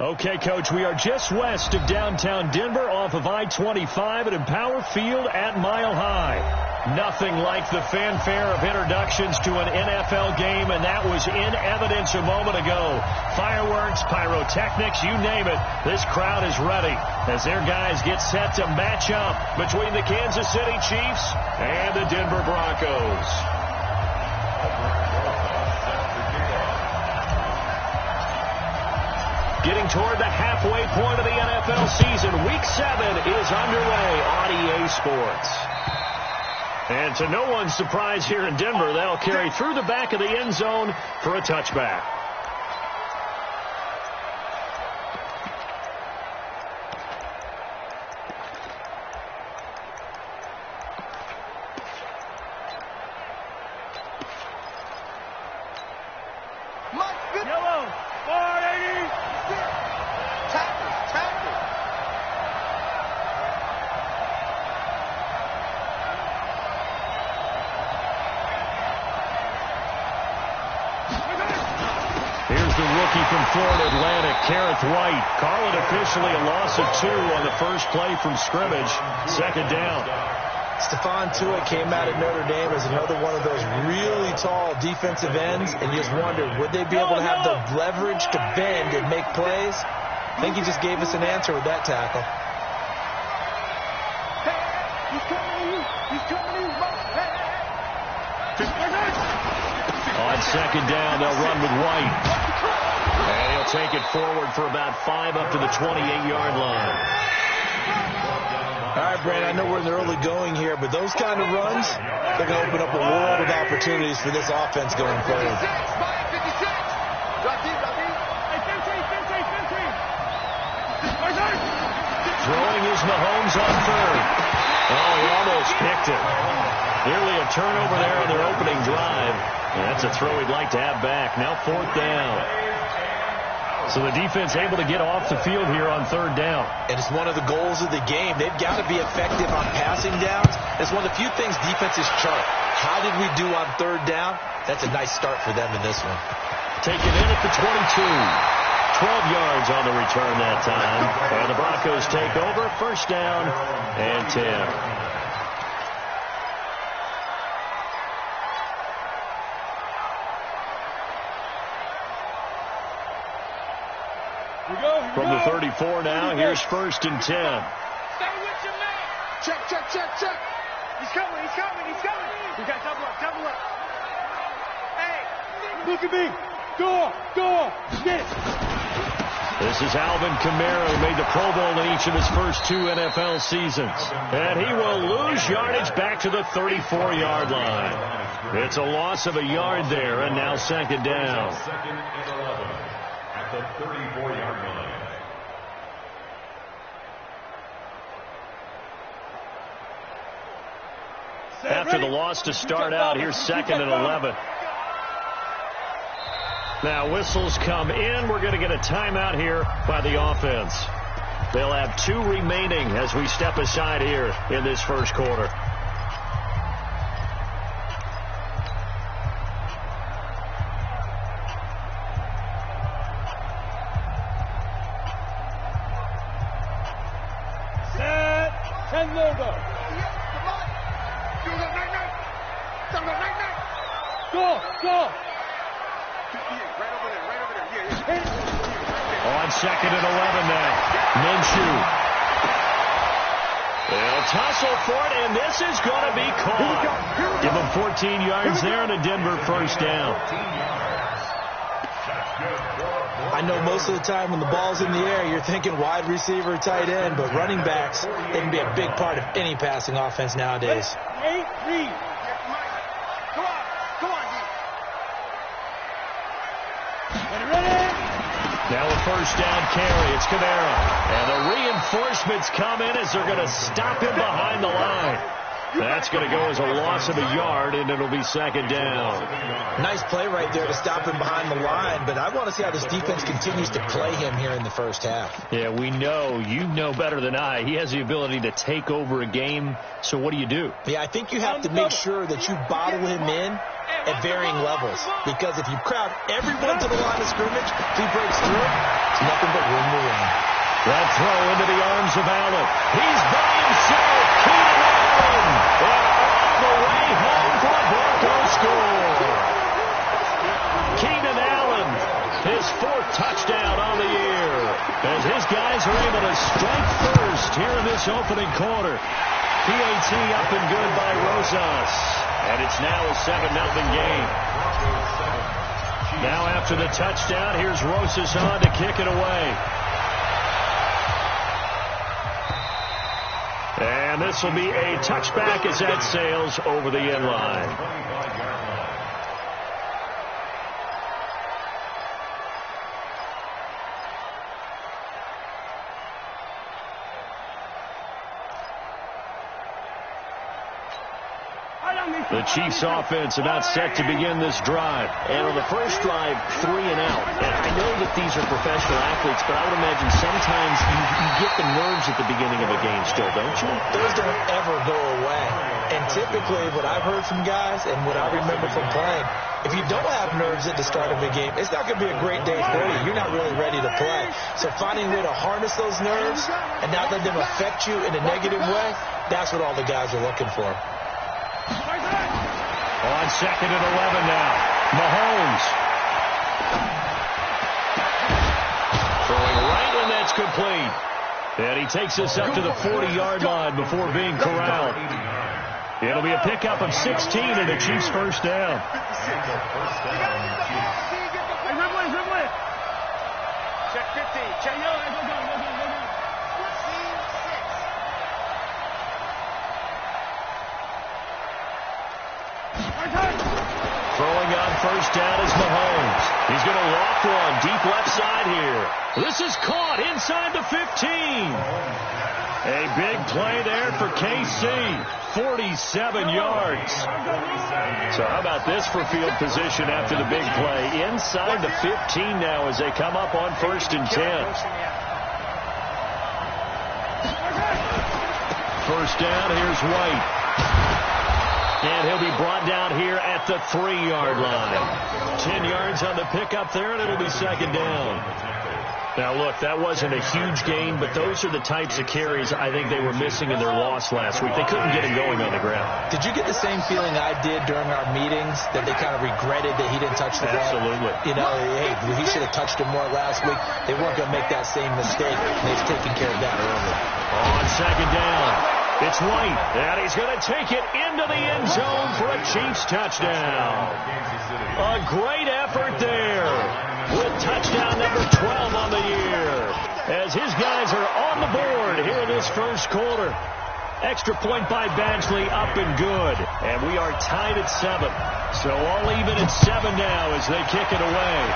Okay, Coach, we are just west of downtown Denver off of I-25 at Empower Field at Mile High. Nothing like the fanfare of introductions to an NFL game, and that was in evidence a moment ago. Fireworks, pyrotechnics, you name it. This crowd is ready as their guys get set to match up between the Kansas City Chiefs and the Denver Broncos. Getting toward the halfway point of the NFL season, Week 7 is underway on EA Sports. And to no one's surprise here in Denver, they'll carry through the back of the end zone for a touchback. Call it officially a loss of 2 on the first play from scrimmage. Second down. Stephon Tuitt came out of Notre Dame as another one of those really tall defensive ends, and you just wondered, would they be able to have the leverage to bend and make plays? I think he just gave us an answer with that tackle. On second down, they'll run with White. And he'll take it forward for about 5 up to the 28-yard line. All right, Brad, I know we're in the early going here, but those kind of runs, they're going to open up a world of opportunities for this offense going forward. Throwing is Mahomes on third. Oh, he almost picked it. Nearly a turnover there on their opening drive. And that's a throw he'd like to have back. Now fourth down. So the defense able to get off the field here on third down. And it's one of the goals of the game. They've got to be effective on passing downs. It's one of the few things defenses chart. How did we do on third down? That's a nice start for them in this one. Taken in at the 22. 12 yards on the return that time. And the Broncos take over. First down and 10. From the 34 now, here's first and 10. Stay with your man. Check. He's coming. You got double up. Hey, look at me. Go. This is Alvin Kamara, who made the Pro Bowl in each of his first 2 NFL seasons. And he will lose yardage back to the 34-yard line. It's a loss of a yard there, and now second down. Second and 11 at the 34-yard line. After the loss to start out, here's second and 11. Now whistles come in. We're going to get a timeout here by the offense. They'll have 2 remaining as we step aside here in this first quarter. Set. 10 logo. Go. On second and 11 now. Minshew. They'll tussle for it, and this is going to be caught. Give them 14 yards there and a Denver first down. I know most of the time when the ball's in the air, you're thinking wide receiver, tight end, but running backs, they can be a big part of any passing offense nowadays. Now a first down carry. It's Kamara. And the reinforcements come in as they're going to stop him behind the line. That's going to go as a loss of a yard, and it'll be second down. Nice play right there to stop him behind the line, but I want to see how this defense continues to play him here in the first half. Yeah, we know. You know better than I. He has the ability to take over a game, so what do you do? Yeah, I think you have to make sure that you bottle him in at varying levels. Because if you crowd everyone to the line of scrimmage, if he breaks through, it's nothing but room to run. That throw into the arms of Allen. He's by himself. Keenan Allen. And all the way home for a Broncos score. Keenan Allen, his 4th touchdown on the year. As his guys are able to strike first here in this opening quarter. PAT up and good by Rosas. And it's now a 7-0 game. Now after the touchdown, here's Rosas on to kick it away. And this will be a touchback as that sails over the end line. The Chiefs offense about set to begin this drive. And on the first drive, 3 and out. And I know that these are professional athletes, but I would imagine sometimes you get the nerves at the beginning of a game still, don't you? Those don't ever go away. And typically what I've heard from guys and what I remember from playing, if you don't have nerves at the start of a game, it's not going to be a great day for you. You're not really ready to play. So finding a way to harness those nerves and not let them affect you in a negative way, that's what all the guys are looking for. On 2nd and 11 now. Mahomes. Throwing right, and that's complete. And he takes us up to the 40-yard line before being corralled. It'll be a pickup of 16 and a Chiefs first down. Check 50. Check. Throwing on first down is Mahomes. He's going to loft one deep left side here. This is caught inside the 15. A big play there for KC. 47 yards. So how about this for field position after the big play? Inside the 15 now as they come up on 1st and 10. First down, here's White. And he'll be brought down here at the 3-yard line. 10 yards on the pickup there, and it'll be 2nd down. Now, look, that wasn't a huge gain, but those are the types of carries I think they were missing in their loss last week. They couldn't get him going on the ground. Did you get the same feeling I did during our meetings, that they kind of regretted that he didn't touch the ball? Absolutely. You know, hey, he should have touched him more last week. They weren't going to make that same mistake. They've taken care of that early. On 2nd down, it's White, and he's going to take it into the end zone for a Chiefs touchdown. A great effort there with touchdown number 12 on the year as his guys are on the board here in this first quarter. Extra point by Badgley up and good, and we are tied at 7. So all even at 7 now as they kick it away.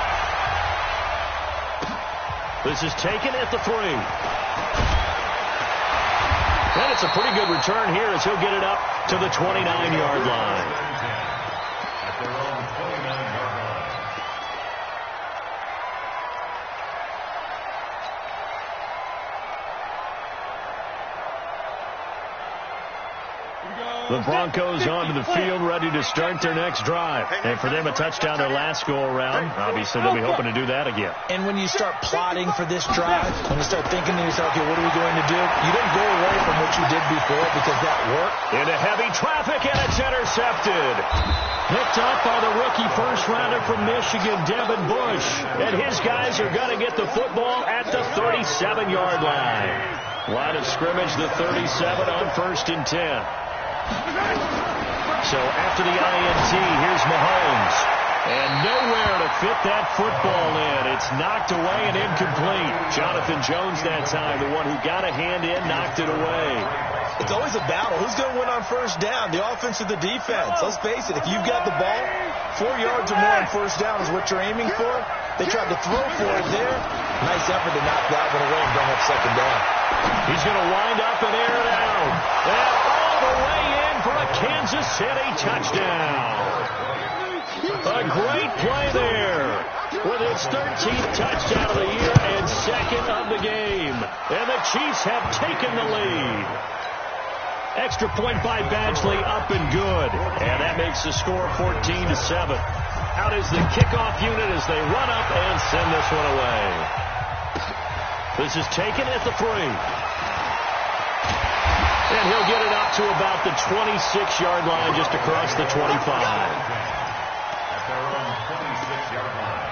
This is taken at the 3. And it's a pretty good return here as he'll get it up to the 29-yard line. At their own 29-yard line. The Broncos onto the field, ready to start their next drive. And for them, a touchdown their last go-around. Obviously, they'll be hoping to do that again. And when you start plotting for this drive, when you start thinking to yourself, okay, what are we going to do? You don't go away from what you did before because that worked. Into heavy traffic, and it's intercepted. Picked up by the rookie first-rounder from Michigan, Devin Bush. And his guys are going to get the football at the 37-yard line. Line of scrimmage, the 37 on 1st and 10. So after the INT, here's Mahomes. And nowhere to fit that football in. It's knocked away and incomplete. Jonathan Jones that time, the one who got a hand in, knocked it away. It's always a battle. Who's going to win on first down, the offense or the defense? Let's face it, if you've got the ball, 4 yards or more on first down is what you're aiming for. They tried to throw for it there. Nice effort to knock that one away and bring up 2nd down. He's going to wind up and air it out. And all the way in for a Kansas City touchdown. A great play there with his 13th touchdown of the year and 2nd of the game. And the Chiefs have taken the lead. Extra point by Badgley, up and good. And that makes the score 14-7. Out is the kickoff unit as they run up and send this one away. This is taken at the 3. And he'll get it up to about the 26-yard line, just across the 25. At their own 26-yard line.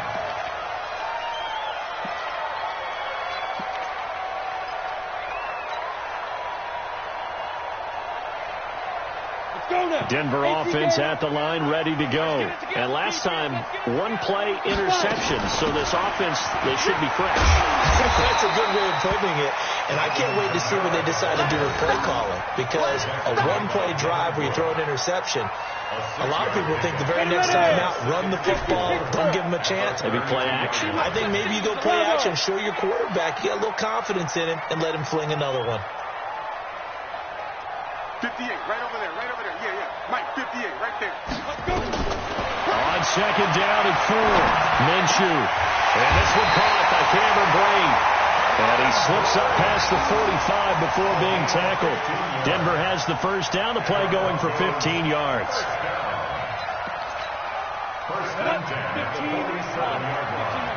Denver offense at the line, ready to go. And last time, one play interception. So this offense, they should be fresh. That's a good way of putting it. And I can't wait to see what they decide to do with play calling. Because a one-play drive where you throw an interception, a lot of people think the very next time out, run the football, don't give them a chance. Maybe play action. I think maybe you go play action, show your quarterback, you got a little confidence in him, and let him fling another one. 58, right over there, right over there. Yeah. Mike, 58, right there. Let's go. On second down and 4. Minshew. And this one caught by Cameron Brate. And he slips up past the 45 before being tackled. Denver has the first down. The play going for 15 yards. First and 10 at the 47-yard line.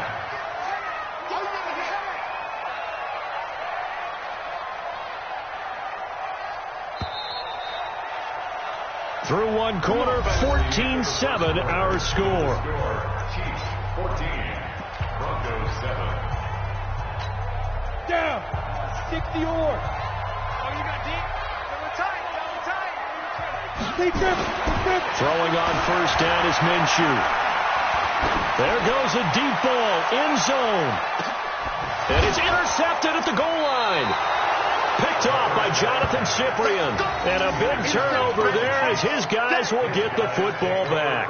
Through one quarter, 14-7 our score. Chiefs 14, Broncos 7. Down. 60 or. Oh, you got deep. Double tight. Stay tripping. Throwing on first down is Minshew. There goes a deep ball, end zone. And it's intercepted at the goal line. Picked off by Jonathan Cyprien. And a big turnover there as his guys will get the football back.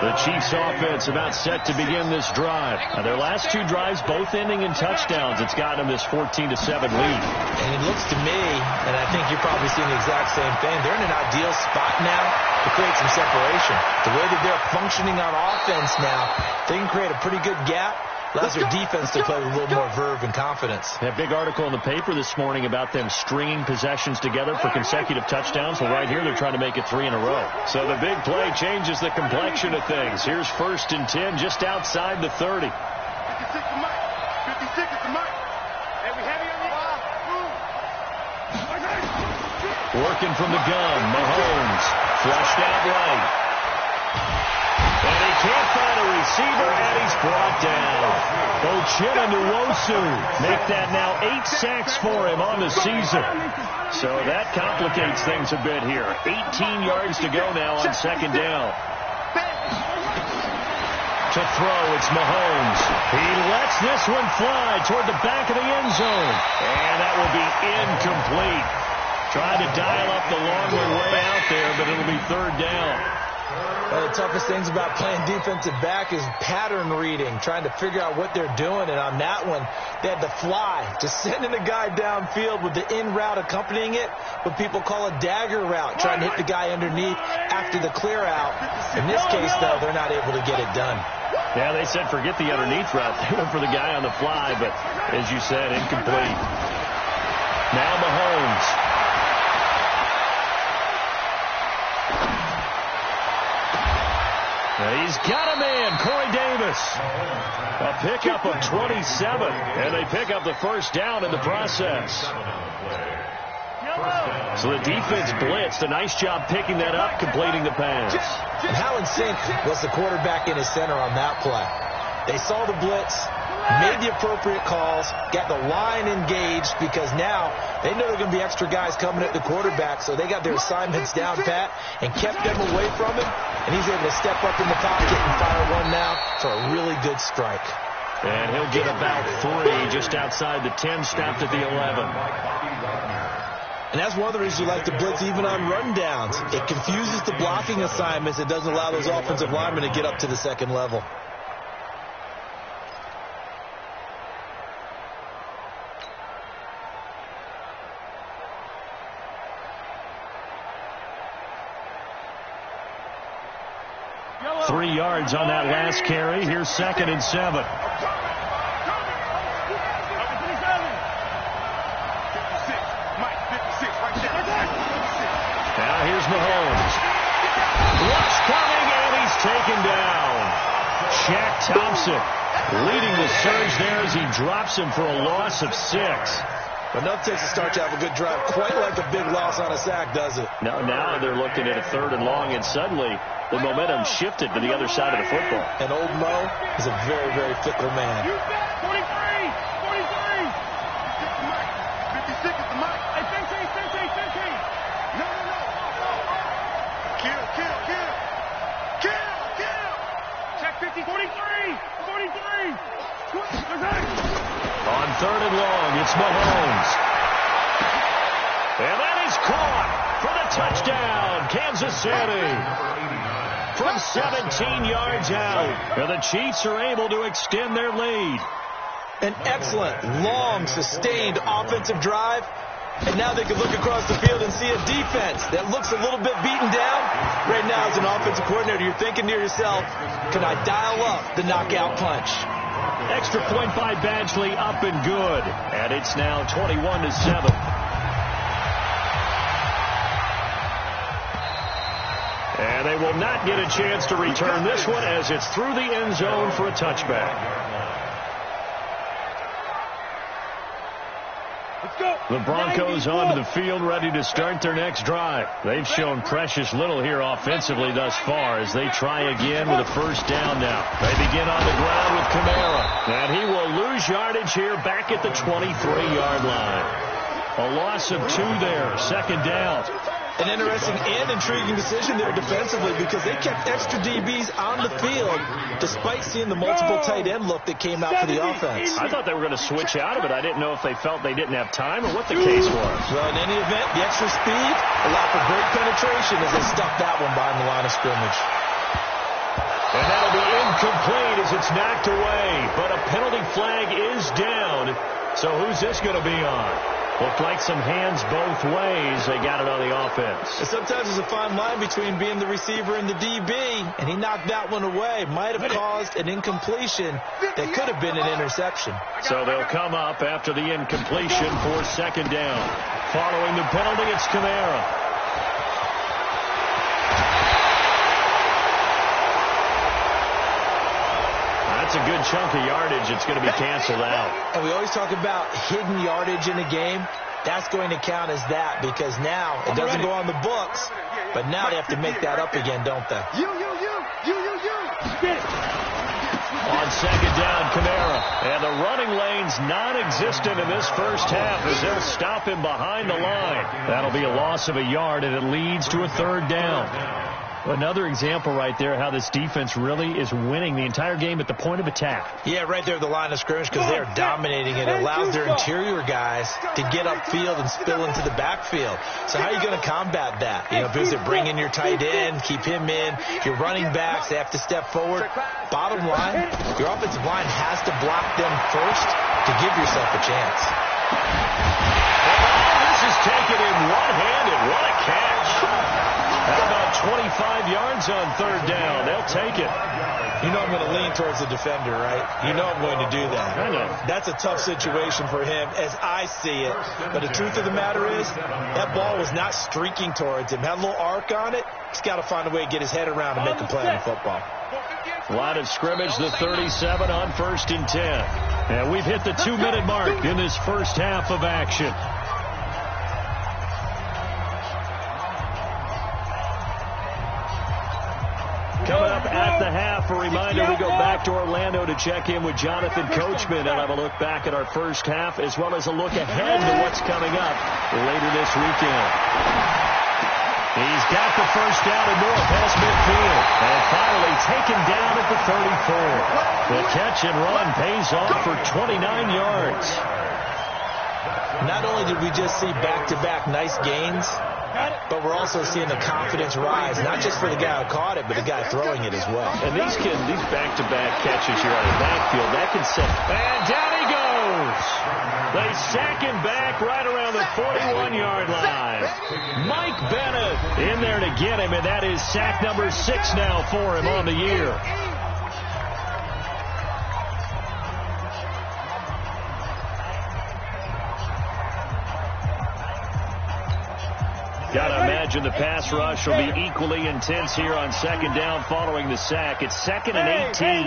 The Chiefs offense about set to begin this drive. Now, their last 2 drives both ending in touchdowns. It's gotten them this 14-7 lead. And it looks to me, and I think you're probably seeing the exact same thing, they're in an ideal spot now to create some separation. The way that they're functioning on offense now, they can create a pretty good gap. Allows their defense to play with a little more verve and confidence. That big article in the paper this morning about them stringing possessions together for consecutive touchdowns. Well, right here, they're trying to make it 3 in a row. So the big play changes the complexion of things. Here's first and 10 just outside the 30. 56 to Mike. 56 to Mike. Hey, we heavy on you. Working from the gun, Mahomes. Flushed out right. And he can't find a receiver, and he's brought down. Ochena Nwosu make that now 8 sacks for him on the season. So that complicates things a bit here. 18 yards to go now on second down. To throw, it's Mahomes. He lets this one fly toward the back of the end zone. And that will be incomplete. Trying to dial up the long way out there, but it'll be third down. One of the toughest things about playing defensive back is pattern reading, trying to figure out what they're doing. And on that one, they had to fly, just sending the guy downfield with the in route accompanying it, what people call a dagger route, trying to hit the guy underneath after the clear out. In this case, though, they're not able to get it done. Yeah, they said forget the underneath route. They went for the guy on the fly, but as you said, incomplete. Now Mahomes. He's got a man, Corey Davis. A pickup of 27, and they pick up the first down in the process. So the defense blitzed. A nice job picking that up, completing the pass. And how in sync was the quarterback in his center on that play? They saw the blitz, made the appropriate calls, got the line engaged, because now they know there are going to be extra guys coming at the quarterback, so they got their assignments down pat and kept them away from him, and he's able to step up in the pocket and fire one now for a really good strike. And he'll get about 3 just outside the 10, stopped at the 11. And that's one of the reasons you like to blitz even on rundowns. It confuses the blocking assignments. It doesn't allow those offensive linemen to get up to the second level. Yellow. 3 yards on that last carry. Here's second and 7. Now here's Mahomes. Rush coming, and he's taken down. Shaq Thompson leading the surge there as he drops him for a loss of 6. But nothing takes a start to have a good drive, quite like a big loss on a sack, does it? Now they're looking at a 3rd and long, and suddenly the momentum shifted to the other side of the football. And old Mo is a very, very fickle man. 43! 43! 56 at the mic. Hey, 15. No. Kill. Check 50, 43! 43! On 3rd and long, it's Mahomes. And that is caught for the touchdown, Kansas City. From 17 yards out, and the Chiefs are able to extend their lead. An excellent, long, sustained offensive drive. And now they can look across the field and see a defense that looks a little bit beaten down. Right now, as an offensive coordinator, you're thinking to yourself, can I dial up the knockout punch? Extra point by Badgley, up and good. And it's now 21-7. And they will not get a chance to return this one as it's through the end zone for a touchback. The Broncos onto the field, ready to start their next drive. They've shown precious little here offensively thus far as they try again with a 1st down now. They begin on the ground with Kamara, and he will lose yardage here back at the 23-yard line. A loss of 2 there, 2nd down. An interesting and intriguing decision there defensively because they kept extra DBs on the field despite seeing the multiple tight end look that came out for the offense. I thought they were going to switch out of it. I didn't know if they felt they didn't have time or what the case was. Well, in any event, the extra speed allowed for great penetration as they stuffed that one behind the line of scrimmage. And that'll be incomplete as it's knocked away, but a penalty flag is down. So who's this going to be on? Looked like some hands both ways. They got it on the offense. And sometimes there's a fine line between being the receiver and the DB, and he knocked that one away. Might have caused an incompletion that could have been an interception. So they'll come up after the incompletion for 2nd down. Following the penalty, it's Kamara. That's a good chunk of yardage. It's going to be canceled out. And we always talk about hidden yardage in a game. That's going to count as that because now it doesn't go on the books, but now they have to make that up again, don't they? You. On 2nd down, Kamara. And the running lane's non-existent in this 1st half as they'll stop him behind the line. That'll be a loss of a yard, and it leads to a 3rd down. Another example right there how this defense really is winning the entire game at the point of attack. Yeah, right there at the line of scrimmage because they are dominating it. It allows their interior guys to get upfield and spill into the backfield. So how are you going to combat that? You know, because they bring in your tight end, keep him in. Your running backs, they have to step forward. Bottom line, your offensive line has to block them first to give yourself a chance. And this is taken in one-handed. What a catch. How about 25 yards on 3rd down? They'll take it. You know I'm going to lean towards the defender, right? You know I'm going to do that. I know. That's a tough situation for him as I see it. But the truth of the matter is, that ball was not streaking towards him. Had a little arc on it. He's got to find a way to get his head around and make a play on the football. Line of scrimmage, the 37 on 1st and 10. And we've hit the 2-minute mark in this 1st half of action. Coming up at the half, a reminder, we go back to Orlando to check in with Jonathan Coachman and have a look back at our 1st half as well as a look ahead to what's coming up later this weekend. He's got the 1st down and more past midfield. And finally taken down at the 34. The catch and run pays off for 29 yards. Not only did we just see back-to-back nice gains, but we're also seeing the confidence rise, not just for the guy who caught it, but the guy throwing it as well. And these back-to-back catches here out of the backfield, that can set. And down he goes. They sack him back right around the 41-yard line. Mike Bennett in there to get him, and that is sack number 6 now for him on the year. Gotta imagine the pass rush will be equally intense here on second down following the sack. It's 2nd and 18.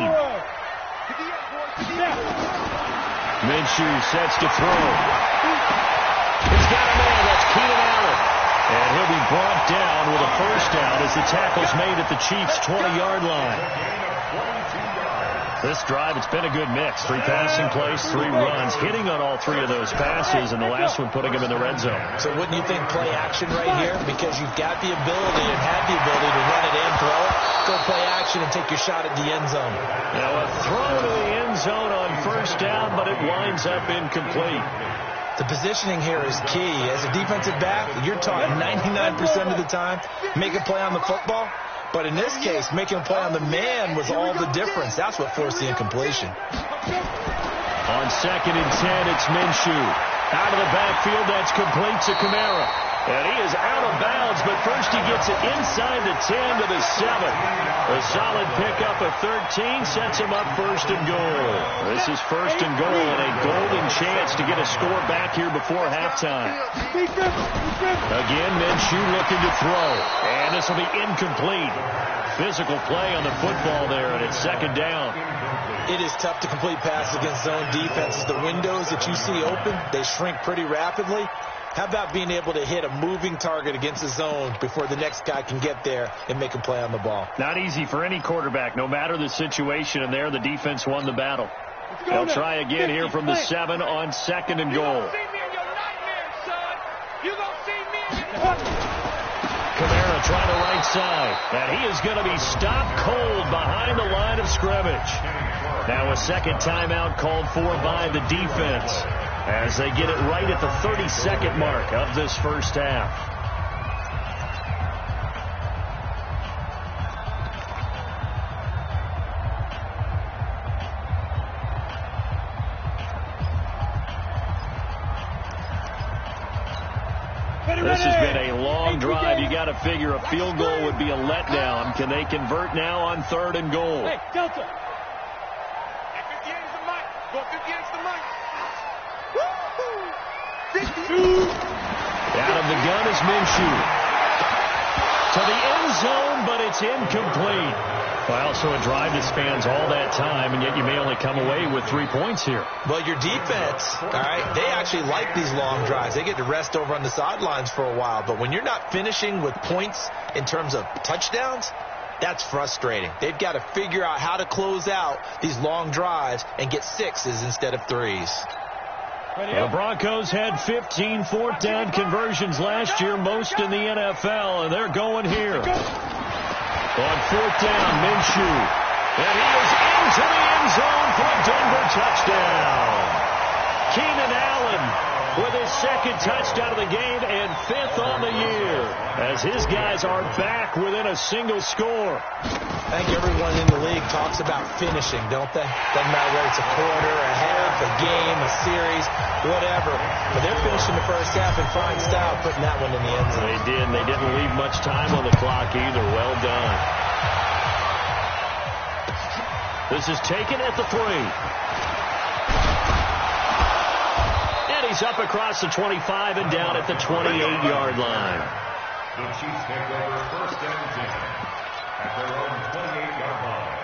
Minshew sets to throw. He's got a man. That's Keenan Allen. And he'll be brought down with a first down as the tackle's made at the Chiefs' 20-yard line. This drive, it's been a good mix. 3 passing plays, 3 runs, hitting on all 3 of those passes, and the last one putting him in the red zone. So wouldn't you think play action right here? Because you've got the ability and have the ability to run it in, throw it, go play action, and take your shot at the end zone. Now a throw to the end zone on first down, but it winds up incomplete. The positioning here is key. As a defensive back, you're taught 99% of the time, make a play on the football. But in this case, making a play on the man was all the difference. That's what forced the incompletion. On 2nd and 10, it's Minshew. Out of the backfield, that's complete to Kamara. And he is out of bounds, but first he gets it inside the 10 to the 7. A solid pickup of 13 sets him up 1st and goal. This is 1st and goal and a golden chance to get a score back here before halftime. Again, Minshew looking to throw. And this will be incomplete. Physical play on the football there, and it's 2nd down. It is tough to complete passes against zone defenses. The windows that you see open, they shrink pretty rapidly. How about being able to hit a moving target against the zone before the next guy can get there and make a play on the ball? Not easy for any quarterback, no matter the situation, and there the defense won the battle. They'll try again here from the 7 on 2nd and goal. Kamara trying to right side, and he is going to be stopped cold behind the line of scrimmage. Now a 2nd timeout called for by the defense as they get it right at the 30-second mark of this first half. This has been a long drive. You got to figure a field goal would be a letdown. Can they convert now on 3rd and goal? Hey, Delta. 58 is the mic. Go 58 is the mic. Out of the gun is Minshew. To the end zone, but it's incomplete. Well, so a drive that spans all that time, and yet you may only come away with 3 points here. Well, your defense, all right, they actually like these long drives. They get to rest over on the sidelines for a while. But when you're not finishing with points in terms of touchdowns, that's frustrating. They've got to figure out how to close out these long drives and get 6s instead of 3s. The Broncos had 15 4th-down conversions last year, most in the NFL, and they're going here. On 4th down, Minshew. And he is into the end zone for a Denver touchdown. Keenan Allen with his 2nd touchdown of the game and 5th on the year as his guys are back within a single score. I think everyone in the league talks about finishing, don't they? Doesn't matter whether it's a quarter, a half, a game, a series, whatever. But they're finishing the first half in fine style, putting that one in the end zone. They did, and they didn't leave much time on the clock either. Well done. This is taken at the 3. And he's up across the 25 and down at the 28-yard line. The Chiefs take over 1st and 10 at their own 28-yard line.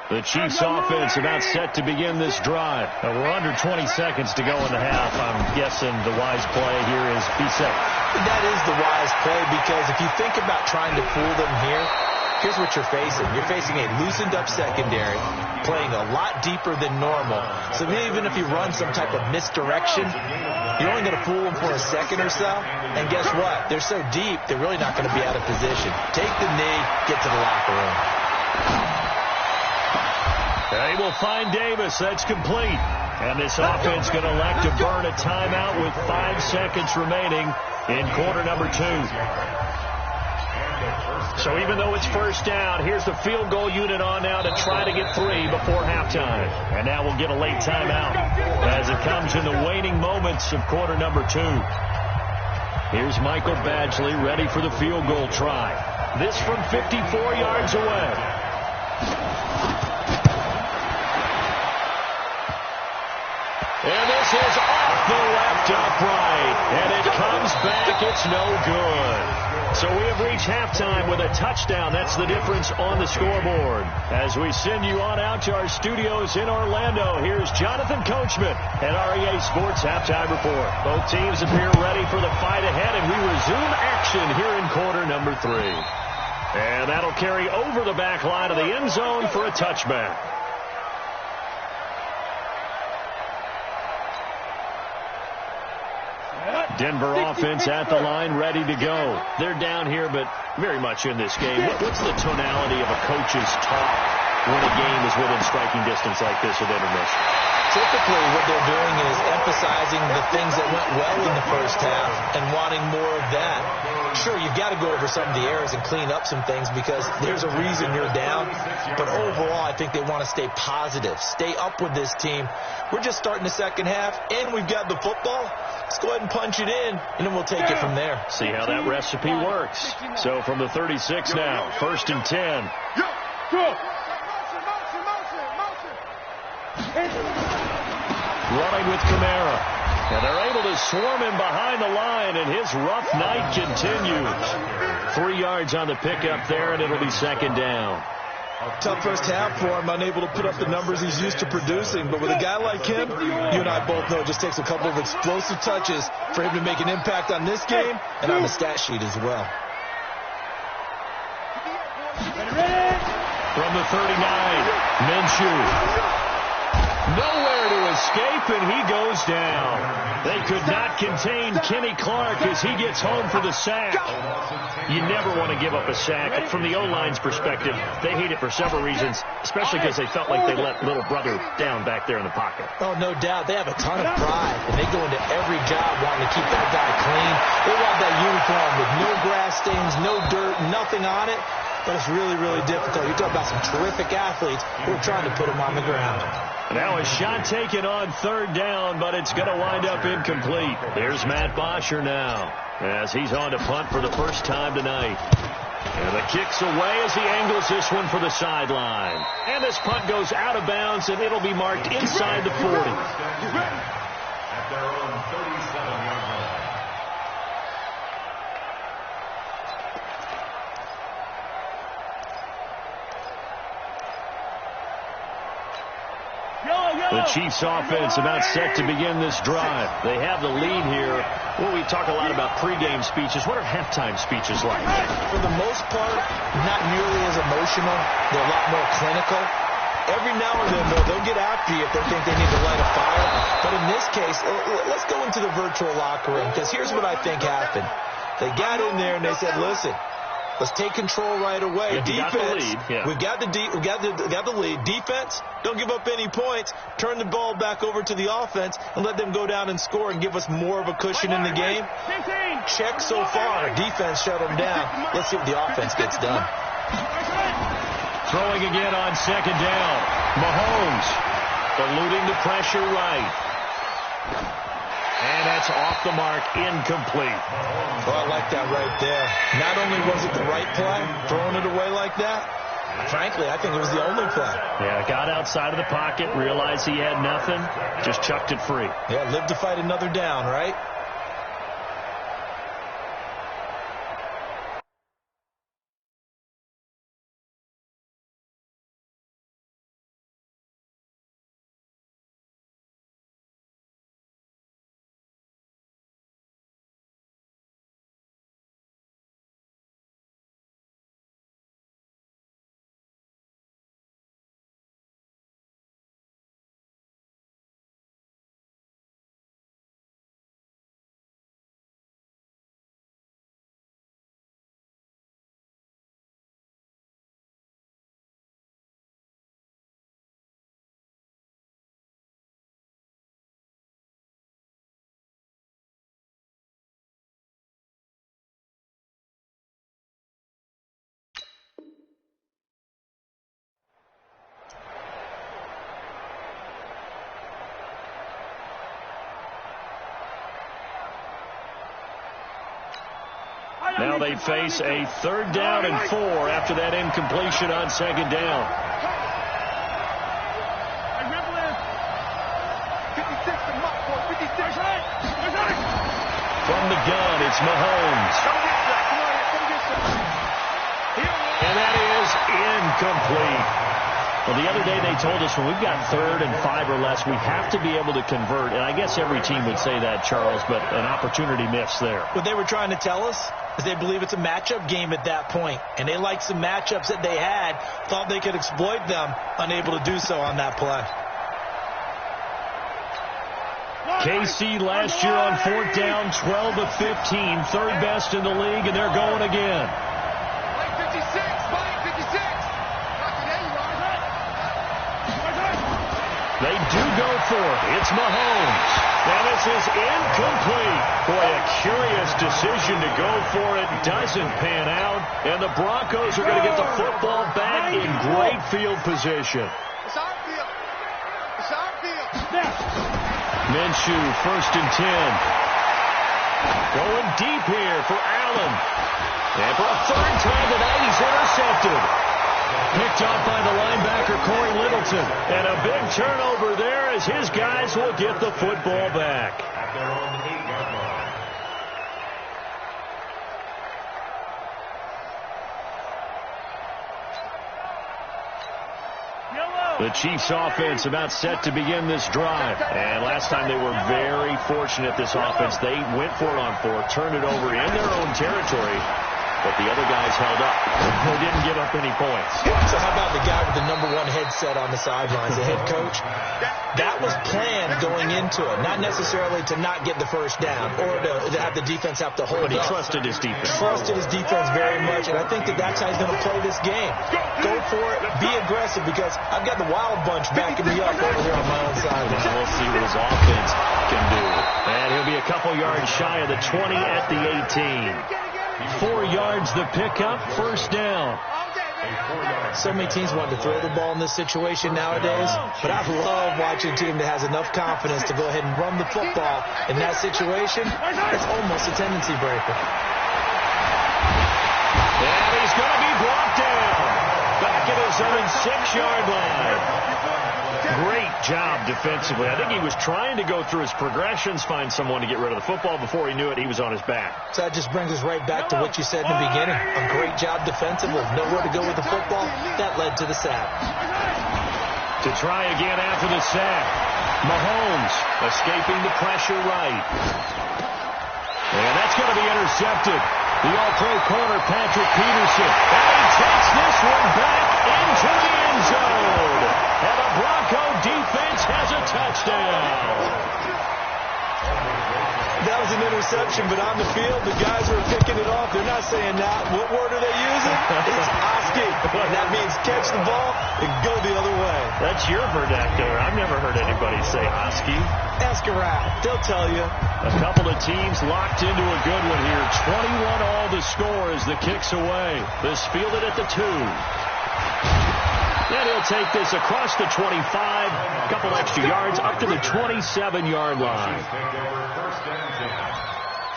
The Chiefs offense about set to begin this drive. We're under 20 seconds to go in the half. I'm guessing the wise play here is be safe. That is the wise play, because if you think about trying to fool them here, here's what you're facing. You're facing a loosened up secondary, playing a lot deeper than normal. So even if you run some type of misdirection, you're only going to fool them for a second or so. And guess what? They're so deep, they're really not going to be out of position. Take the knee, get to the locker room. They will find Davis. That's complete. And this offense going to elect to burn a timeout with 5 seconds remaining in quarter number 2. So even though it's first down, here's the field goal unit on now to try to get 3 before halftime. And now we'll get a late timeout as it comes in the waning moments of quarter number 2. Here's Michael Badgley ready for the field goal try. This from 54 yards away. And this is off the left upright. It's no good. So we have reached halftime with a touchdown. That's the difference on the scoreboard. As we send you on out to our studios in Orlando, here's Jonathan Coachman at REA Sports Halftime Report. Both teams appear ready for the fight ahead, and we resume action here in quarter number 3. And that'll carry over the back line of the end zone for a touchback. Denver offense at the line, ready to go. They're down here, but very much in this game. What's the tonality of a coach's talk when a game is within striking distance like this at intermission? Typically, what they're doing is emphasizing the things that went well in the first half and wanting more of that. Sure, you've got to go over some of the errors and clean up some things because there's a reason you're down. But overall, I think they want to stay positive, stay up with this team. We're just starting the second half, and we've got the football. Let's go ahead and punch it in, and then we'll take it from there. See how that recipe works. So from the 36 now, 1st and 10. Running with Kamara. And they're able to swarm him behind the line, and his rough night continues. 3 yards on the pickup there, and it'll be second down. Tough first half for him, unable to put up the numbers he's used to producing. But with a guy like him, you and I both know it just takes a couple of explosive touches for him to make an impact on this game and on the stat sheet as well. From the 39, Minshew. Nowhere to escape, and he goes down. They could not contain Kenny Clark as he gets home for the sack. You never want to give up a sack. From the O-line's perspective, they hate it for several reasons, especially because they felt like they let little brother down back there in the pocket. Oh, no doubt. They have a ton of pride, and they go into every job wanting to keep that guy clean. They want that uniform with no grass stains, no dirt, nothing on it. But it's really, really difficult. You're talking about some terrific athletes who are trying to put them on the ground. Now a shot taken on 3rd down, but it's going to wind up incomplete. There's Matt Bosher now as he's on to punt for the first time tonight. And the kick's away as he angles this one for the sideline. And this punt goes out of bounds, and it'll be marked inside the 40. At their own 37-yard line. The Chiefs offense about set to begin this drive. They have the lead here. Well, we talk a lot about pregame speeches. What are halftime speeches like? For the most part, not nearly as emotional. They're a lot more clinical. Every now and then, though, they'll get after you if they think they need to light a fire. But in this case, let's go into the virtual locker room, because here's what I think happened. They got in there and they said, listen, let's take control right away. Defense, we've got the lead. Defense, don't give up any points. Turn the ball back over to the offense and let them go down and score and give us more of a cushion in the game. Check so far. Defense shut them down. Let's see what the offense gets done. Throwing again on 2nd down. Mahomes eluding the pressure right. And that's off the mark, incomplete. Well, I like that right there. Not only was it the right play, throwing it away like that, frankly, I think it was the only play. Yeah, got outside of the pocket, realized he had nothing, just chucked it free. Yeah, live to fight another down, right? Now they face a 3rd down and 4 after that incompletion on 2nd down. From the gun, it's Mahomes. And that is incomplete. Well, the other day they told us when we've got 3rd and 5 or less, we have to be able to convert. And I guess every team would say that, Charles, but an opportunity missed there. What they were trying to tell us is they believe it's a matchup game at that point. And they liked some matchups that they had, thought they could exploit them, unable to do so on that play. KC last year on 4th down, 12 of 15, 3rd best in the league, and they're going again. They do go for it. It's Mahomes. And this is incomplete. Boy, a curious decision to go for it. Doesn't pan out. And the Broncos are going to get the football back in great field position. It's our field. It's our field. Minshew, 1st and 10. Going deep here for Allen. And for a 3rd time tonight, he's intercepted. Picked off by the linebacker, Corey Littleton. And a big turnover there as his guys will get the football back. At their own 8-yard line. The Chiefs offense about set to begin this drive. And last time they were very fortunate, this offense. They went for it on 4th, turned it over in their own territory. But the other guys held up. They didn't give up any points. So how about the guy with the #1 headset on the sidelines, the head coach? That was planned going into it. Not necessarily to not get the first down or to have the defense have to hold But he up. trusted his defense. Trusted his defense very much, and I think that's how he's going to play this game. Go for it. Be aggressive, because I've got the wild bunch backing me up over here on my own side. We'll see what his offense can do. And he'll be a couple yards shy of the 20 at the 18. 4 yards the pickup, 1st down. So many teams want to throw the ball in this situation nowadays, but I love watching a team that has enough confidence to go ahead and run the football in that situation. It's almost a tendency breaker. And he's going to be brought down. Back at his own 6-yard line. Great job defensively. I think he was trying to go through his progressions, find someone to get rid of the football. Before he knew it, he was on his back. So that just brings us right back to what you said in the beginning. A great job defensively. Nowhere to go with the football. That led to the sack. To try again after the sack. Mahomes escaping the pressure right. And that's going to be intercepted. The all-pro corner, Patrick Peterson. And he takes this one back into the end zone. And the Bronco defense has a touchdown. That was an interception, but on the field, the guys who are picking it off, they're not saying that. What word are they using? It's Oski. And that means catch the ball and go the other way. That's your vernacular. I've never heard anybody say Oski. Ask around. They'll tell you. A couple of teams locked into a good one here. 21 all to score as the kick's away. This fielded at the 2. And he'll take this across the 25. A couple extra yards up to the 27-yard line. Chiefs take over 1st and 10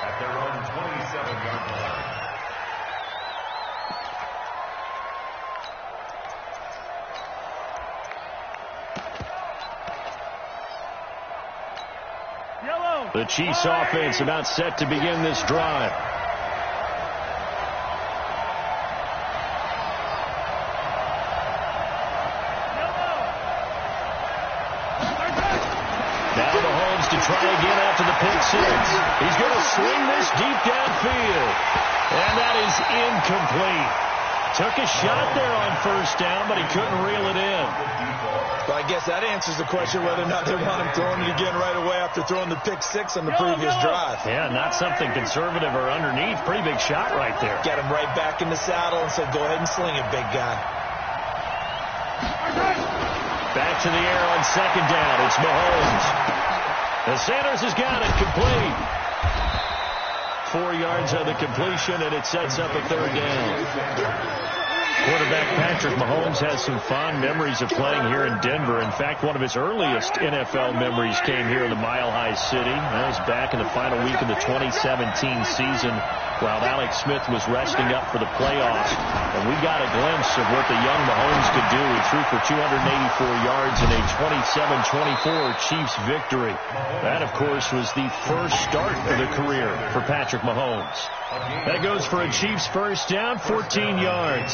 at their own 27-yard line. The Chiefs offense about set to begin this drive. Now Mahomes to try again after the pick 6. He's going to swing this deep downfield. And that is incomplete. Took a shot there on 1st down, but he couldn't reel it in. Well, I guess that answers the question whether or not they want him throwing it again right away after throwing the pick 6 on the previous drive. Yeah, not something conservative or underneath. Pretty big shot right there. Got him right back in the saddle and said, go ahead and sling it, big guy. Back to the air on 2nd down. It's Mahomes. And Sanders has got it complete. 4 yards on the completion, and it sets up a 3rd down. Quarterback Patrick Mahomes has some fond memories of playing here in Denver. In fact, one of his earliest NFL memories came here in the Mile High City. That was back in the final week of the 2017 season while Alex Smith was resting up for the playoffs. And we got a glimpse of what the young Mahomes could do. He threw for 284 yards in a 27-24 Chiefs victory. That, of course, was the first start of the career for Patrick Mahomes. That goes for a Chiefs first down, 14 yards.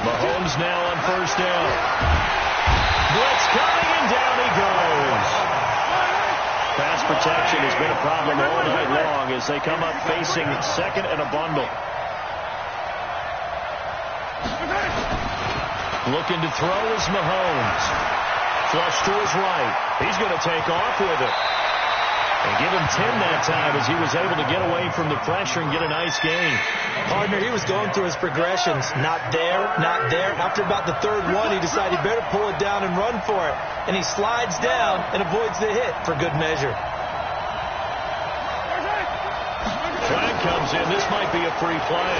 Mahomes now on first down. Blitz coming, and down he goes. Pass protection has been a problem all night long as they come up facing second and a bundle. Looking to throw is Mahomes. Flush to his right. He's going to take off with it. And give him 10 that time as he was able to get away from the pressure and get a nice gain. Partner, he was going through his progressions. Not there, not there. After about the third one, he decided he better pull it down and run for it. And he slides down and avoids the hit for good measure. Flag comes in. This might be a free play.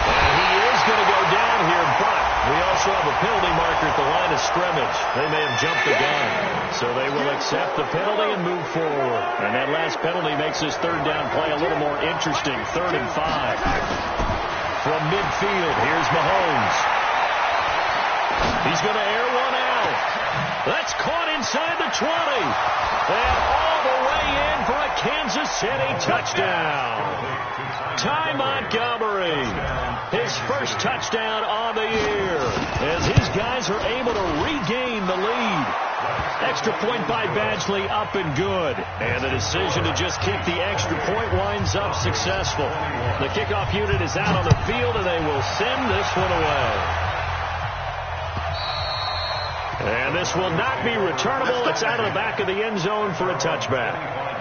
And he is going to go down here, but we also have a penalty marker at the line of scrimmage. They may have jumped the gun. So they will accept the penalty and move forward. And that last penalty makes this third down play a little more interesting. 3rd and 5. From midfield, here's Mahomes. He's going to air one out. That's caught inside the 20. And all the way in for a Kansas City touchdown. Ty Montgomery, his first touchdown on the year, as his guys are able to regain the lead. Extra point by Badgley, up and good. And the decision to just kick the extra point winds up successful. The kickoff unit is out on the field, and they will send this one away. And this will not be returnable. It's out of the back of the end zone for a touchback.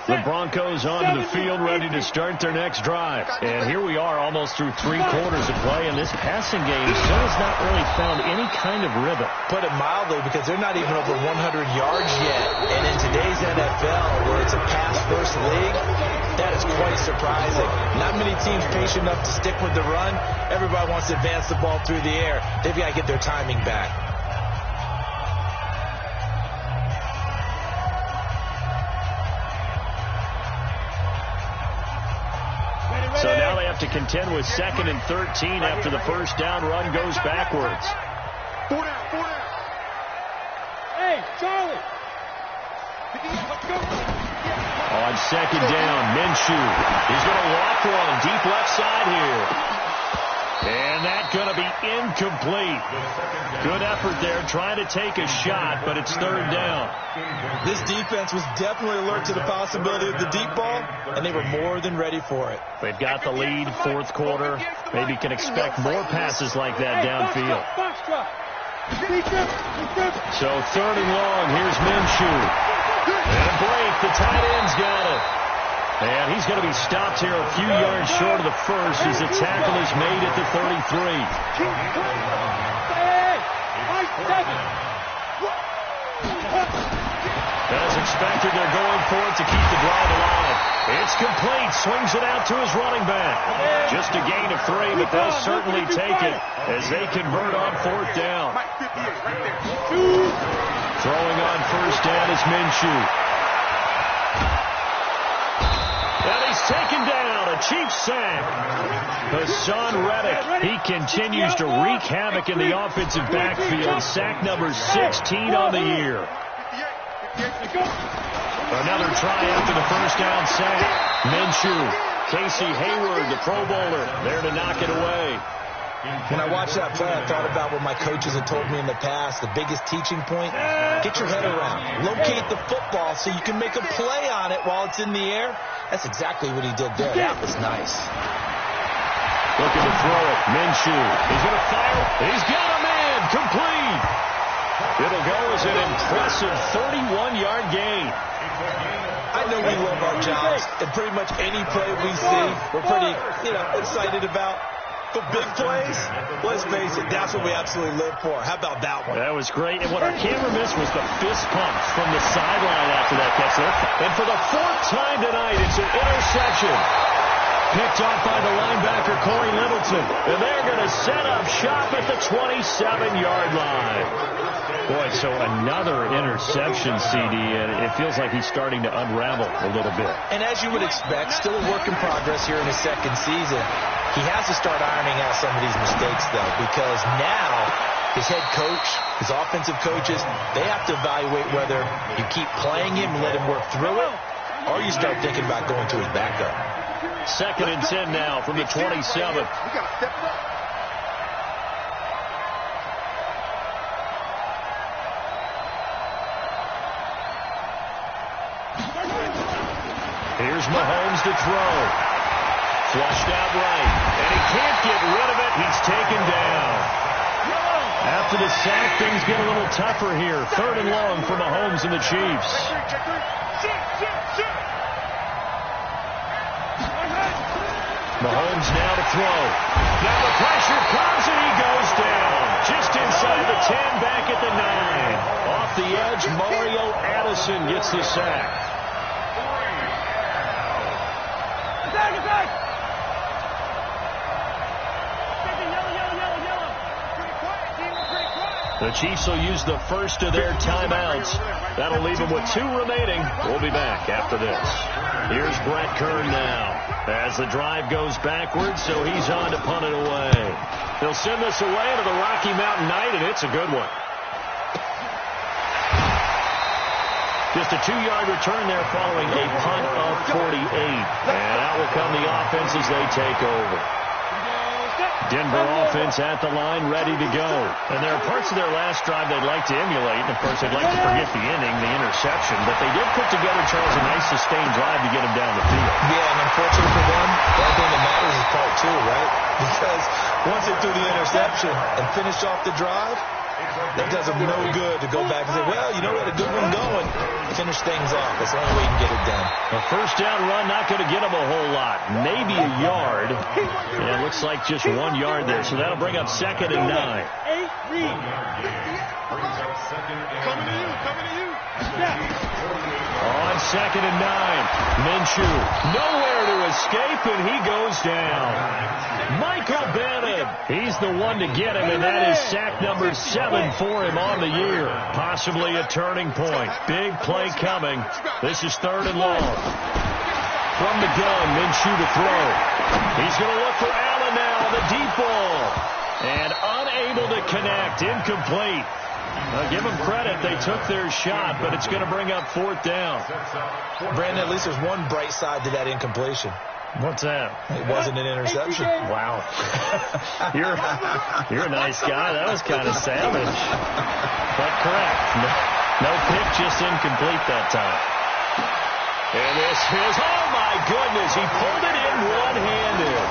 The Broncos onto the field, ready to start their next drive. And here we are, almost through 3 quarters of play, and this passing game still has not really found any kind of rhythm. Put it mildly, because they're not even over 100 yards yet. And in today's NFL, where it's a pass-first league, that is quite surprising. Not many teams patient enough to stick with the run. Everybody wants to advance the ball through the air. They've got to get their timing back. So now they have to contend with 2nd and 13 after the first down run goes backwards. 4 down, 4 down. Hey, Charlie. Let's go. On 2nd down, Minshew. He's going to walk one deep left side here. And that's going to be incomplete. Good effort there, trying to take a shot, but it's third down. This defense was definitely alert to the possibility of the deep ball, and they were more than ready for it. They've got the lead, fourth quarter. Maybe can expect more passes like that downfield. So third and long, here's Minshew. And a break, the tight end's got it. And he's going to be stopped here a few yards short of the first as the tackle is made at the 33. As expected, they're going for it to keep the drive alive. It's complete. Swings it out to his running back. Just a gain of 3, but they'll certainly take it as they convert on fourth down. Throwing on first down is Minshew. And he's taken down. A cheap sack. Hassan Reddick, he continues to wreak havoc in the offensive backfield. Sack number 16 on the year. Another try after the first down sack. Minshew. Casey Hayward, the Pro Bowler, there to knock it away. When I watched that play, I thought about what my coaches had told me in the past. The biggest teaching point, get your head around. Locate the football so you can make a play on it while it's in the air. That's exactly what he did there. That was nice. Looking to throw it. Minshew. He's going to fire. He's got a man. Complete. It'll go as an impressive 31-yard gain. I know we love our jobs, and pretty much any play we see, we're pretty, excited about. But big plays, let's face it, that's what we absolutely live for. How about that one? That was great. And what our camera missed was the fist pump from the sideline after that catch there. And for the fourth time tonight, it's an interception. Picked off by the linebacker, Corey Littleton. And they're going to set up shop at the 27-yard line. Boy, so another interception, CD, and it feels like he's starting to unravel a little bit. And as you would expect, still a work in progress here in his second season. He has to start ironing out some of these mistakes, though, because now his head coach, his offensive coaches, they have to evaluate whether you keep playing him and let him work through it, or you start thinking about going to his backup. Second and 10 now from the 27. Here's Mahomes to throw. Flushed out right. And he can't get rid of it. He's taken down. After the sack, things get a little tougher here. Third and long for Mahomes and the Chiefs. Mahomes now to throw. Now the pressure comes and he goes down. Just inside the 10, back at the 9. Off the edge, Mario Addison gets the sack. The Chiefs will use the first of their timeouts. That'll leave them with 2 remaining. We'll be back after this. Here's Brett Kern now as the drive goes backwards, so he's on to punt it away. They'll send this away to the Rocky Mountain Knight, and it's a good one. Just a 2-yard return there following a punt of 48. And out will come the offense as they take over. Denver offense at the line, ready to go. And there are parts of their last drive they'd like to emulate. And, of course, they'd like to forget the inning, the interception. But they did put together, Charles, a nice sustained drive to get them down the field. Yeah, and unfortunately for them, the only thing that matters is part 2, right? Because once they threw the interception and finished off the drive, that does them no good to go back and say, well, we had a good one going. Finish things off. That's the only way you can get it done. A first down run, not going to get them a whole lot. Maybe a yard. And it looks like just 1 yard there. So that'll bring up second and 9. Coming to you. On second and 9. Minshew nowhere to escape, and he goes down. Michael Bennett, he's the one to get him, and that is sack number 7 for him on the year. Possibly a turning point. Big play coming. This is third and long. From the gun, Minshew to throw. He's going to look for Allen now on the deep ball. And unable to connect. Incomplete. Give them credit. They took their shot, but it's going to bring up fourth down. Brandon, at least there's one bright side to that incompletion. What's that? It wasn't an interception. Wow. You're a nice guy. That was kind of savage. But correct. No pick, just incomplete that time. And this is, oh my goodness, he pulled it in one-handed.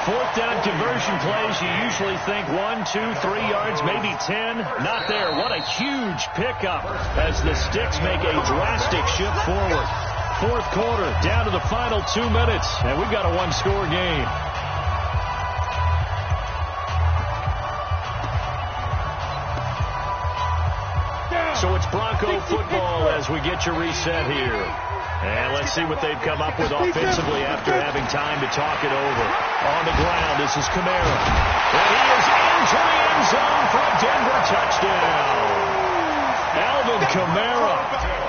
Fourth down conversion plays, you usually think 1, 2, 3 yards, maybe 10. Not there. What a huge pickup as the Sticks make a drastic shift forward. Fourth quarter, down to the final 2 minutes, and we've got a one-score game. So it's Bronco football as we get you reset here. And let's see what they've come up with offensively after having time to talk it over. On the ground, this is Kamara. And he is into the end zone for a Denver touchdown. Alvin Kamara,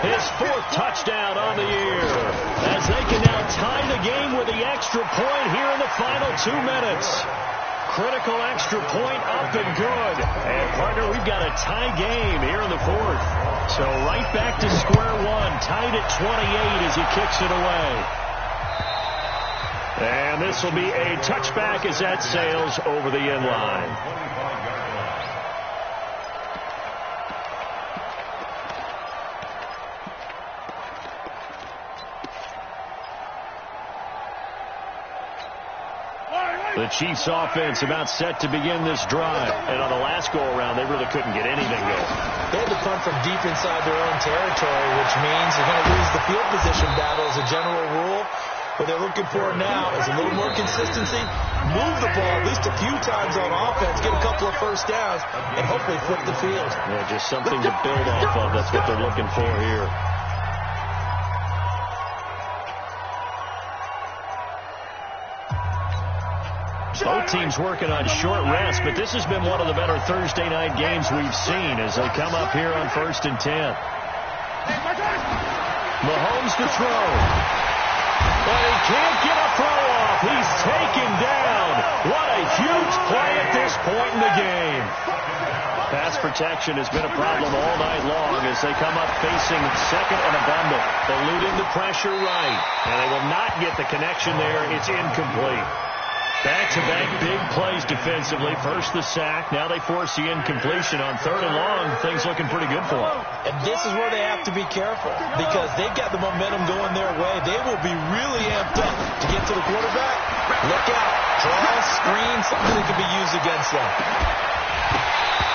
his 4th touchdown on the year. As they can now tie the game with the extra point here in the final 2 minutes. Critical extra point up and good. And, partner, we've got a tie game here in the 4th. So right back to square one. Tied at 28 as he kicks it away. And this will be a touchback as that sails over the end line. The Chiefs offense about set to begin this drive. And on the last go-around, they really couldn't get anything going. They had to punt from deep inside their own territory, which means they're going to lose the field position battle as a general rule. What they're looking for now is a little more consistency, move the ball at least a few times on offense, get a couple of first downs, and hopefully flip the field. Yeah, just something to build off of. That's what they're looking for here. Both teams working on short rest, but this has been one of the better Thursday night games we've seen as they come up here on 1st and 10. Mahomes to throw. But he can't get a throw off. He's taken down. What a huge play at this point in the game. Pass protection has been a problem all night long as they come up facing second and a bundle. Eluding the pressure right. And they will not get the connection there. It's incomplete. Back-to-back big plays defensively. First the sack. Now they force the incompletion on 3rd and long. Things looking pretty good for them. And this is where they have to be careful because they've got the momentum going their way. They will be really amped up to get to the quarterback. Look out. Draw, screen, something that can be used against them.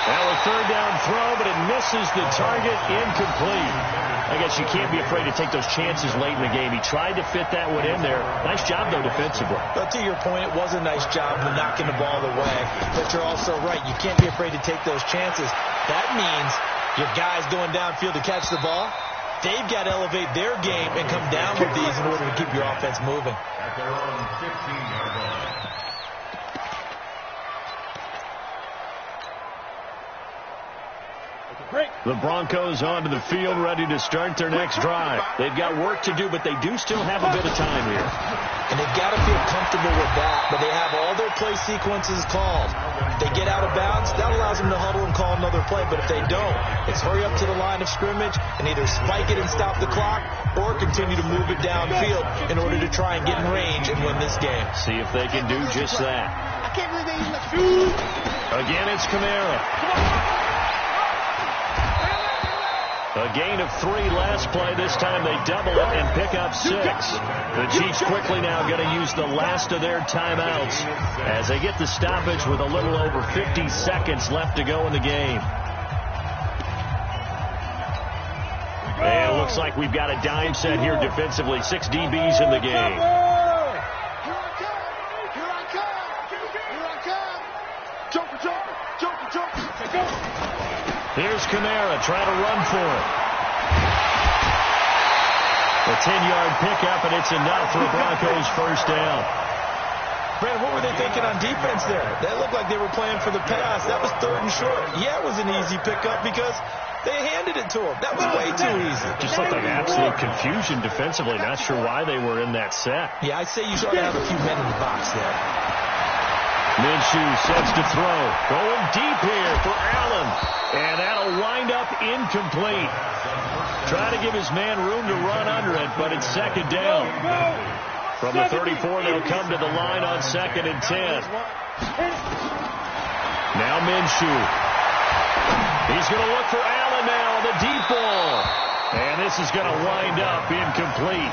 Now a 3rd down throw, but it misses the target. Incomplete. I guess you can't be afraid to take those chances late in the game. He tried to fit that one in there. Nice job, though, defensively. But to your point, it was a nice job of knocking the ball away. But you're also right. You can't be afraid to take those chances. That means your guys going downfield to catch the ball, they've got to elevate their game and come down with these in order to keep your offense moving. At their own 15-yard line. The Broncos onto the field, ready to start their next drive. They've got work to do, but they do still have a bit of time here. And they've got to feel comfortable with that, but they have all their play sequences called. If they get out of bounds, that allows them to huddle and call another play, but if they don't, it's hurry up to the line of scrimmage and either spike it and stop the clock or continue to move it downfield in order to try and get in range and win this game. See if they can do just that. Again, it's Kamara. A gain of 3 last play. This time they double it and pick up 6. The Chiefs quickly now going to use the last of their timeouts as they get the stoppage with a little over 50 seconds left to go in the game. And it looks like we've got a dime set here defensively. 6 DBs in the game. Here's Kamara trying to run for it. A 10-yard pickup, and it's enough for a Broncos first down. Brandon, what were they thinking on defense there? That looked like they were playing for the pass. That was 3rd and short. Yeah, it was an easy pickup because they handed it to him. That was way too easy. Just looked like absolute confusion defensively. Not sure why they were in that set. Yeah, I'd say you should have a few men in the box there. Minshew sets to throw. Going deep here for Allen. And that'll wind up incomplete. Try to give his man room to run under it, but it's 2nd down. From the 34, they'll come to the line on 2nd and 10. Now Minshew. He's going to look for Allen now on the deep ball. And this is going to wind up incomplete.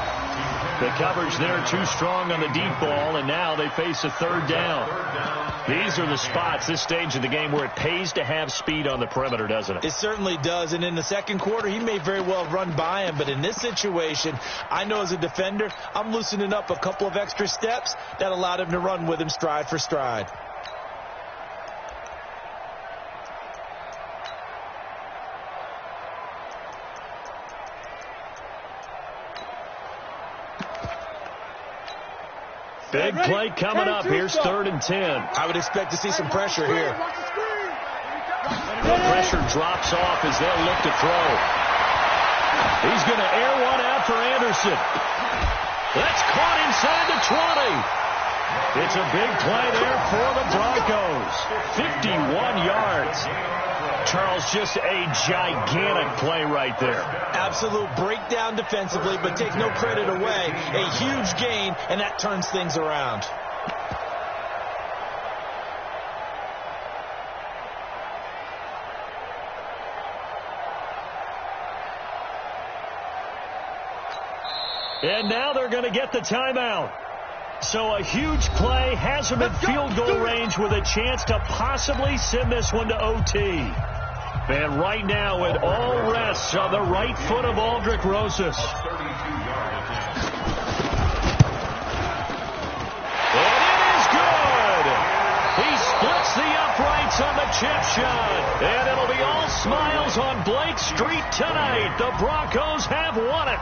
The coverage there too strong on the deep ball, and now they face a 3rd down. These are the spots, this stage of the game, where it pays to have speed on the perimeter, doesn't it? It certainly does, and in the second quarter, he may very well run by him, but in this situation, I know as a defender, I'm loosening up a couple of extra steps that allowed him to run with him stride for stride. Big play coming up. Here's 3rd and 10. I would expect to see some pressure here. The pressure drops off as they'll look to throw. He's going to air one out for Anderson. That's caught inside the 20. It's a big play there for the Broncos. 51 yards. Charles, just a gigantic play right there. Absolute breakdown defensively, but take no credit away. A huge gain, and that turns things around. And now they're going to get the timeout. So a huge play has them at field goal range with a chance to possibly send this one to OT. And right now it all rests on the right foot of Aldrick Rosas. And it is good. He splits the uprights on the chip shot. And it'll be all smiles on Blake Street tonight. The Broncos have won it.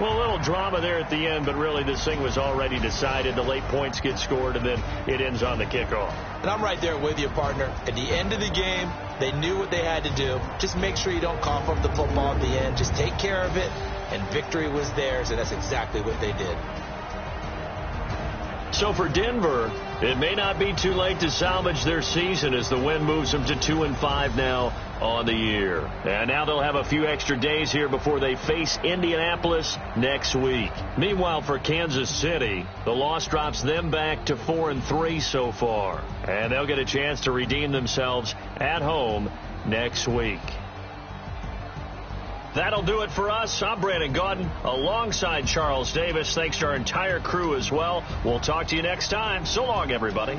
Well, a little drama there at the end, but really this thing was already decided. The late points get scored, and then it ends on the kickoff. And I'm right there with you, partner. At the end of the game, they knew what they had to do. Just make sure you don't cough up the football at the end. Just take care of it, and victory was theirs, and that's exactly what they did. So for Denver, it may not be too late to salvage their season as the win moves them to 2-5 now on the year. And now they'll have a few extra days here before they face Indianapolis next week. Meanwhile, for Kansas City, the loss drops them back to 4-3 so far. And they'll get a chance to redeem themselves at home next week. That'll do it for us. I'm Brandon Gaudin alongside Charles Davis. Thanks to our entire crew as well. We'll talk to you next time. So long, everybody.